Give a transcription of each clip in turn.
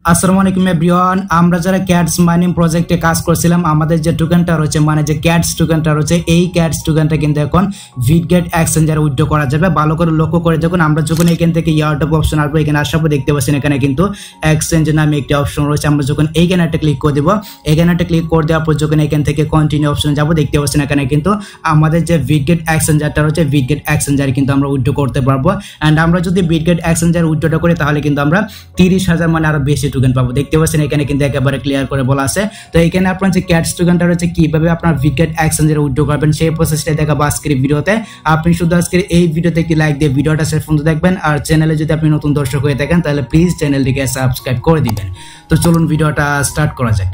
আসসালামু আলাইকুম এভরিওয়ান, আমরা যারা ক্যাটস মাইনিং প্রজেক্টে কাজ করছিলাম আমাদের যে টোকেনটা রয়েছে মানে যে ক্যাটস টোকেনটা রয়েছে এই ক্যাটস টোকেনটা কিন্তু এখন ভিটগেট এক্সচেঞ্জারে উইথড্র করা যাবে। ভালো করে লক্ষ্য করে দেখুন, আমরা যখন এখান থেকে ইয়ারড্রপ অপশন আসবো এখানে আসার পর দেখতে পাচ্ছেন এখানে কিন্তু এক্সচেঞ্জ নামে একটি অপশন রয়েছে। আমরা যখন এইখানে একটা ক্লিক করে দেবো, এখানে একটা ক্লিক করে দেওয়ার পর যখন এখান থেকে কন্টিনিউ অপশন যাবো দেখতে পাচ্ছেন এখানে কিন্তু আমাদের যে ভিটগেট এক্সচেঞ্জারটা রয়েছে ভিটগেট এক্সচেঞ্জারে কিন্তু আমরা উইথড্র করতে পারবো। অ্যান্ড আমরা যদি ভিটগেট এক্সচেঞ্জার উইথড্রটা করি তাহলে কিন্তু আমরা 30,000 মানে আরো বেশি টোকেন পাবো। দেখতে পাচ্ছেন এখানে কিন্তু একেবারে ক্লিয়ার করে বলা আছে। তো এখানে আপনার যে ক্যাটস টোকেনটা রয়েছে কিভাবে আপনার ভিটগেট এক্সচেঞ্জারে উইথড্র করবেন সেই প্রসেসটা দেখাবো আজকের ভিডিওতে। আপনি শুধু আজকের এই ভিডিওতে একটি লাইক দিয়ে ভিডিওটা শেষ পর্যন্ত দেখবেন। আর চ্যানেলে যদি আপনি নতুন দর্শক হয়ে থাকেন তাহলে প্লিজ চ্যানেলটিকে সাবস্ক্রাইব করে দিবেন। তো চলুন ভিডিওটা স্টার্ট করা যাক।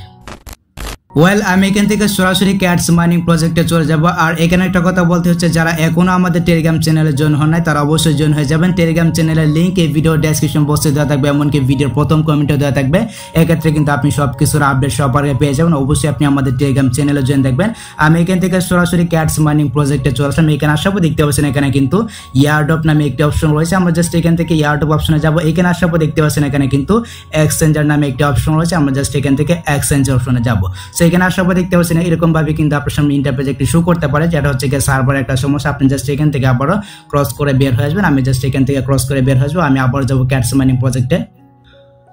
ওয়েল, আমি এখান থেকে সরাসরি ক্যাটস মাইনিং প্রজেক্টে চলে যাব। আর এখানে একটা কথা বলতে হচ্ছে, যারা এখনো আমাদের টেলিগ্রাম চ্যানেলে জয়েন হন নাই তারা অবশ্যই জয়েন হয়ে যাবেন। টেলিগ্রাম চ্যানেলের লিঙ্ক এই ভিডিও ডেসক্রিপশন বক্সে দেওয়া থাকবে, এমনকি ভিডিওর প্রথম কমেন্টে দেওয়া থাকবে। এক্ষেত্রে কিন্তু আপনি সব কিছুর আপডেট সবার আগে পেয়ে যাবেন। অবশ্যই আপনি আমাদের টেলিগ্রাম চ্যানেলে জয়েন থাকবেন। আমি এখান থেকে সরাসরি ক্যাটস মাইনিং প্রজেক্টে চলে আসলাম। এখানে আসার পর দেখতে পাচ্ছেন এখানে কিন্তু ইয়ারড্রপ নামে একটি অপশন রয়েছে। আমরা জাস্ট এখান থেকে ইয়ারড্রপ অপশনে যাব। এখানে আসার পর দেখতে পাচ্ছেন এখানে কিন্তু এক্সচেঞ্জার নামে একটি অপশন রয়েছে। আমরা জাস্ট এখান থেকে এক্সচেঞ্জ অপশনে যাব। সো এখানে আসার পর দেখতে এরকম ভাবে কিন্তু আপনার সামনে ইন্টারফেস একটি শো করতে পারে, যেটা হচ্ছে কি সার্ভার একটা সমস্যা। আপনি জাস্ট এখান থেকে আবারও ক্রস করে বের হয়ে আসবেন। আমি জাস্ট এখান থেকে ক্রস করে বের হয়ে আসবো। আমি আবার যাবো ক্যাটস মাইনিং প্রজেক্টে।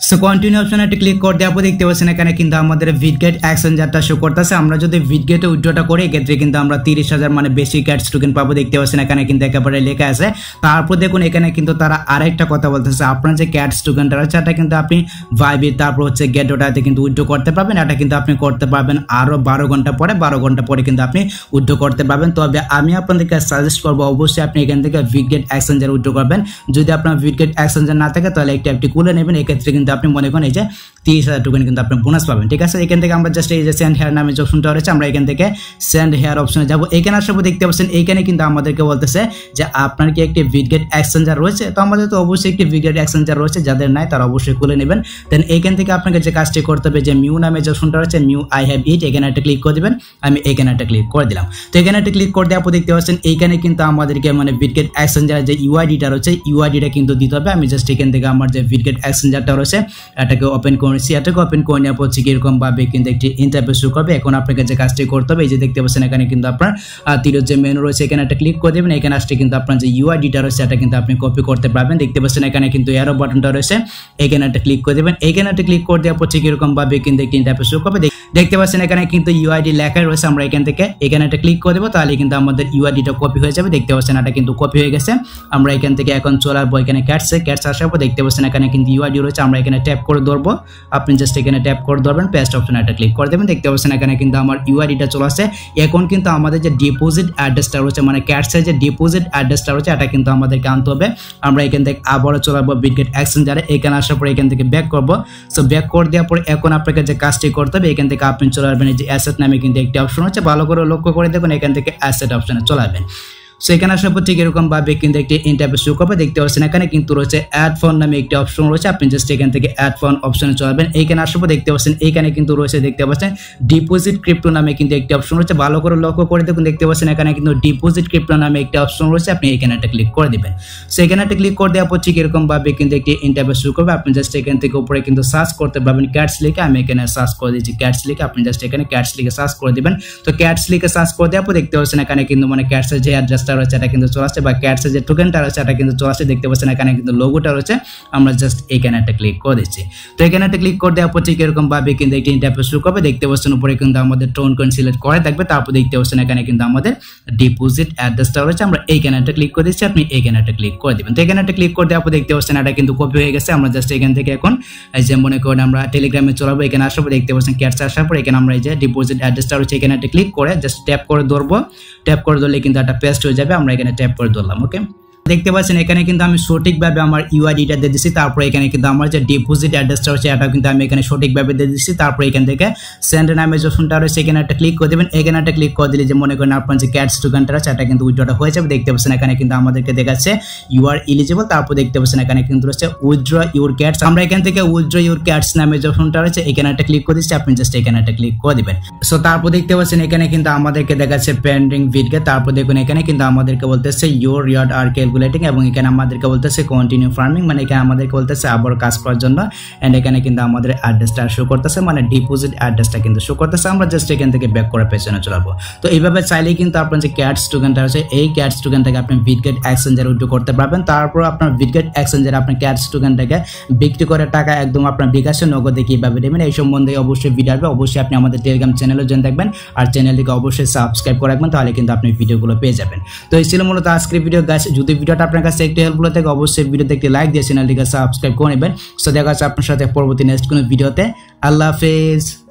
সো কন্টিনিউ অপশনে একটা ক্লিক করে দেওয়ার পর দেখতে পাচ্ছেন এখানে কিন্তু আমাদের ভিটগেট এক্সচেঞ্জারটা শো করতেছে। আমরা যদি ভিটগেটে উইথড্রটা করি এক্ষেত্রে কিন্তু আমরা 30,000 মানে বেশি ক্যাটস টোকেন পাবো। দেখতে পাচ্ছেন এখানে কিন্তু একেবারে লেখা আছে। তারপর দেখুন এখানে কিন্তু তারা আরেকটা কথা বলতেছে, আপনার যে ক্যাটস টোকেনটা আছে এটা কিন্তু আপনি ভাইবিট তারপর হচ্ছে গেটোটাতে কিন্তু উইথড্র করতে পারবেন। এটা কিন্তু আপনি করতে পারবেন আরো 12 ঘন্টা পরে, 12 ঘন্টা পরে কিন্তু আপনি উইথড্র করতে পারবেন। তবে আমি আপনাদেরকে সাজেস্ট করবো অবশ্যই আপনি এখান থেকে ভিটগেট এক্সচেঞ্জার উইথড্র করবেন। যদি আপনার ভিটগেট এক্সচেঞ্জার না থাকে তাহলে একটি খুলে নেবেন। এক্ষেত্রে কিন্তু আপনি মনে করেন এই যে 30,000 টোকেন কিন্তু আপনি বোনাস পাবেন। ঠিক আছে, এখান থেকে আমরা জাস্ট এই যে সেন্ড হেয়ার নামে যে অপশনটা রয়েছে আমরা এখান থেকে সেন্ড হেয়ার অপশনে যাব। এখানে আসার পর দেখতে পাচ্ছেন এইখানে কিন্তু আমাদেরকে বলতেছে যে আপনার কি একটি ভিটগেট এক্সচেঞ্জার রয়েছে। তো আমাদের তো অবশ্যই একটি ভিটগেট এক্সচেঞ্জার রয়েছে, যাদের নাই তারা অবশ্যই খুলে নেবেন। দেন এইখান থেকে আপনাকে যে কাজটি করতে হবে যে মিউ নামে যে অপশনটা রয়েছে মিউ আই হ্যাভ ইট, এখানে একটা ক্লিক করে দিবেন। আমি এখানে একটা ক্লিক করে দিলাম। তো এখানে একটা ক্লিক করে দেওয়ার পর দেখতে পাচ্ছেন এইখানে কিন্তু আমাদেরকে মানে ভিটগেট এক্সচেঞ্জারের যে ইউআইডিটা রয়েছে ইউআইডিটা কিন্তু দিতে হবে। আমি জাস্ট এখান থেকে আমার যে ভিটগেট এক্সচেঞ্জারটা রয়েছে এটাকে ওপেন করেছি। এটাকে ওপেন করে নেওয়ার পর এরকম ভাবে কিন্তু একটি ইন্টারফেস শো করবে। এখন আপনাকে যে কাজটি করতে হবে এই যে দেখতে পাচ্ছেন এখানে কিন্তু আপনার তীরের যে মেনু রয়েছে এখানে একটা ক্লিক করে দেবেন। এখানে আসলে কিন্তু আপনার যে ইউআইডিটা রয়েছে এটা কিন্তু আপনি কপি করতে পারবেন। দেখতে পাচ্ছেন এখানে কিন্তু এরো বাটনটা রয়েছে, এখানে একটা ক্লিক করে দেবেন। এখানে একটা ক্লিক করে দেওয়ার পর এরকম ভাবে কিন্তু একটি ইন্টারফেস শো করবে। দেখতে পাচ্ছেন এখানে কিন্তু ইউআইডি লেখা রয়েছে। আমরা এখান থেকে এখানে একটা ক্লিক করে দেবো, তাহলে কিন্তু আমাদের ইউআইডিটা কপি হয়ে যাবে। দেখতে পাচ্ছেন এটা কিন্তু কপি হয়ে গেছে। আমরা এখান থেকে এখন চলে আসবো এখানে ক্যাটস আসার পর দেখতে পাচ্ছেন এখানে কিন্তু ইউআইডি রয়েছে। আমরা এখানে ট্যাপ করে ধরবো। আপনি জাস্ট এখানে ট্যাপ করে ধরবেন, পেস্ট অপশনে একটা ক্লিক করে দেবেন। দেখতে পাচ্ছেন এখানে কিন্তু আমার ইউআইডিটা চলে আসছে। এখন কিন্তু আমাদের যে ডিপোজিট অ্যাড্রেসটা রয়েছে মানে ক্যাটসের যে ডিপোজিট অ্যাড্রেসটা রয়েছে এটা কিন্তু আমাদেরকে আনতে হবে। আমরা এখান থেকে আবারও চলে আসবো ভিটগেট এক্সচেঞ্জারে। এখানে আসার পর এখান থেকে ব্যাক করবো। সো ব্যাক করে দেওয়ার পর এখন আপনাকে যে কাজটি করতে হবে এখান থেকে আপনি চলে আসবেন এই যে অ্যাসেট নামে কিন্তু একটি অপশন হচ্ছে, ভালো করে লক্ষ্য করে দেখুন এখান থেকে অ্যাসেট অপশনে চলে আসবেন। সো এখানে আসার পর ঠিক এরকম ভাবে কিন্তু একটি ইন্টারফেস শো করবে। দেখতে পাচ্ছেন এখানে কিন্তু রয়েছে অ্যাড ফান্ড নামে একটি অপশন রয়েছে। আপনি জাস্ট এখান থেকে অ্যাড ফান্ড অপশনে চলবেন। এইখানে আসার পর দেখতে পাচ্ছেন এইখানে কিন্তু রয়েছে দেখতে পাচ্ছেন ডিপোজিট ক্রিপ্টো নামে কিন্তু একটি অপশন রয়েছে, ভালো করে লক্ষ্য করে দেখুন। দেখতে পাচ্ছেন এখানে কিন্তু ডিপোজিট ক্রিপ্টো নামে একটি অপশন রয়েছে। আপনি এখানে একটা ক্লিক করে দিবেন। সো এখানে একটা ক্লিক করে দেওয়ার পর ঠিক এরকম ভাবে কিন্তু একটি ইন্টারফেস শো করবে। আপনি জাস্ট এখান থেকে উপরে কিন্তু সার্চ করতে পারবেন ক্যাটস লিখে। আমি এখানে সার্চ করে দিচ্ছি ক্যাটস লিখে। আপনি জাস্ট এখানে ক্যাটস লিখে সার্চ করে দিবেন। তো ক্যাটস লিখে সার্চ করে দেওয়ার পর দেখতে পাচ্ছেন এখানে কিন্তু মানে ক্যাটসের যে অ্যাড্রেসটা রয়েছে এটা কিন্তু চলে বা ক্যাটসের যে টোকেনটা রয়েছে এটা কিন্তু চলে আসছে। দেখতে পাচ্ছেন এখানে কিন্তু লোগোটা রয়েছে। আমরা জাস্ট এখানে একটা ক্লিক করে দিচ্ছি। তো এখানে একটা ক্লিক করে দেওয়ার পর ঠিক এরকম ভাবে কিন্তু একটি ইন্টারফেস শো করবে। দেখতে পাচ্ছেন উপরে কিন্তু আমাদের টোন কয়েন সিলেক্ট করে থাকবে। তারপর দেখতে পাচ্ছেন এখানে কিন্তু আমাদের ডিপোজিট অ্যাড্রেসটা রয়েছে। আমরা এইখানে একটা ক্লিক করে দিচ্ছি। আপনি এইখানে একটা ক্লিক করে দিবেন। তো এখানে একটা ক্লিক করে দেওয়ার পর দেখতে পাচ্ছেন এটা কিন্তু কপি হয়ে গেছে। আমরা জাস্ট এখান থেকে এখন এই যে মনে করেন আমরা টেলিগ্রামে চলাবো। এখানে আসার পর দেখতে পাচ্ছেন ক্যাটস আসার পর এখানে আমরা এই যে ডিপোজিট অ্যাড্রেসটা রয়েছে এখানে একটা ক্লিক করে জাস্ট ট্যাপ করে ধরবো। ট্যাপ করে ধরলে কিন্তু একটা পেস্ট হয়ে যাবে। আমরা এখানে ট্যাপ করে ধরলাম। ওকে, দেখতে পাচ্ছেন এখানে কিন্তু আমি সঠিকভাবে আমার ইউআইডিটা দিয়ে দিচ্ছি। তারপর এখানে কিন্তু আমার যে ডিপোজিট অ্যাড্রেসটা রয়েছে এটা কিন্তু আমি এখানে সঠিকভাবে দিয়ে দিচ্ছি। তারপর এখান থেকে সেন্ড নামে যে অপশনটা রয়েছে এখানে একটা ক্লিক করে দেবেন। এখানে একটা ক্লিক করে দিলে যে মনে করেন আপনার যে ক্যাটস টোকেনটা রয়েছে এটা কিন্তু উইথড্রটা হয়ে যাবে। দেখতে পাচ্ছেন এখানে কিন্তু আমাদেরকে দেখাচ্ছে ইউ আর এলিজিবল। তারপর দেখতে পাচ্ছেন এখানে কিন্তু রয়েছে উইথড্র ইউর ক্যাটস। আমরা এখান থেকে উইথড্র ইউর ক্যাটস নামে যে অপশনটা রয়েছে এখানে একটা ক্লিক করে দিচ্ছি। আপনি জাস্ট এখানে একটা ক্লিক করে দিবেন। সো তারপর দেখতে পাচ্ছেন এখানে কিন্তু আমাদেরকে দেখাচ্ছে পেন্ডিং ভিটগেট। তারপর দেখুন এখানে কিন্তু আমাদেরকে বলতেছে ইউর রিওয়ার্ড আর ক্যালকুলেটিং এবং এখানে আমাদেরকে বলতেছে কন্টিনিউ ফার্মিং মানে এখানে আমাদেরকে বলতেছে আবার কাজ করার জন্য এন্ড এখানে কিন্তু আমাদের অ্যাড্রেসটা শো করতেছে মানে ডিপোজিট অ্যাড্রেসটা কিন্তু শো করতেছে আমরা জাস্ট এখান থেকে ব্যাক করে পেছনে চলে আসবো তো এইভাবে চাইলেই কিন্তু আপনার যে ক্যাটস টোকেনটা আছে এই ক্যাটস টোকেন থেকে আপনি বিটগেট এক্সচেঞ্জারে উইথড্র করতে পারবেন তারপর আপনার বিটগেট এক্সচেঞ্জারে আপনি ক্যাটস টোকেনটাকে বিক্রি করে টাকা একদম আপনার বিকাশে নগদে কিভাবে দেবেন এই সম্বন্ধে অবশ্যই ভিডিও আসবে অবশ্যই আপনি আমাদের টেলিগ্রাম চ্যানেলে জয়েন থাকবেন আর চ্যানেলটিকে অবশ্যই সাবস্ক্রাইব করে রাখবেন তাহলে কিন্তু আপনি ভিডিওগুলো পেয়ে যাবেন তো এই ছিল মূলত আজকের ভিডিও গাইস যদি ভিডিওটা আপনার কাছে একটু হেল্পফুল থাকে অবশ্যই ভিডিওতে একটি লাইক দিয়ে চ্যানেলটিকে সাবস্ক্রাইব করে নেবেন সো দেখা হচ্ছে আপনার সাথে পরবর্তী নেক্সট কোনো ভিডিওতে আল্লাহ হাফেজ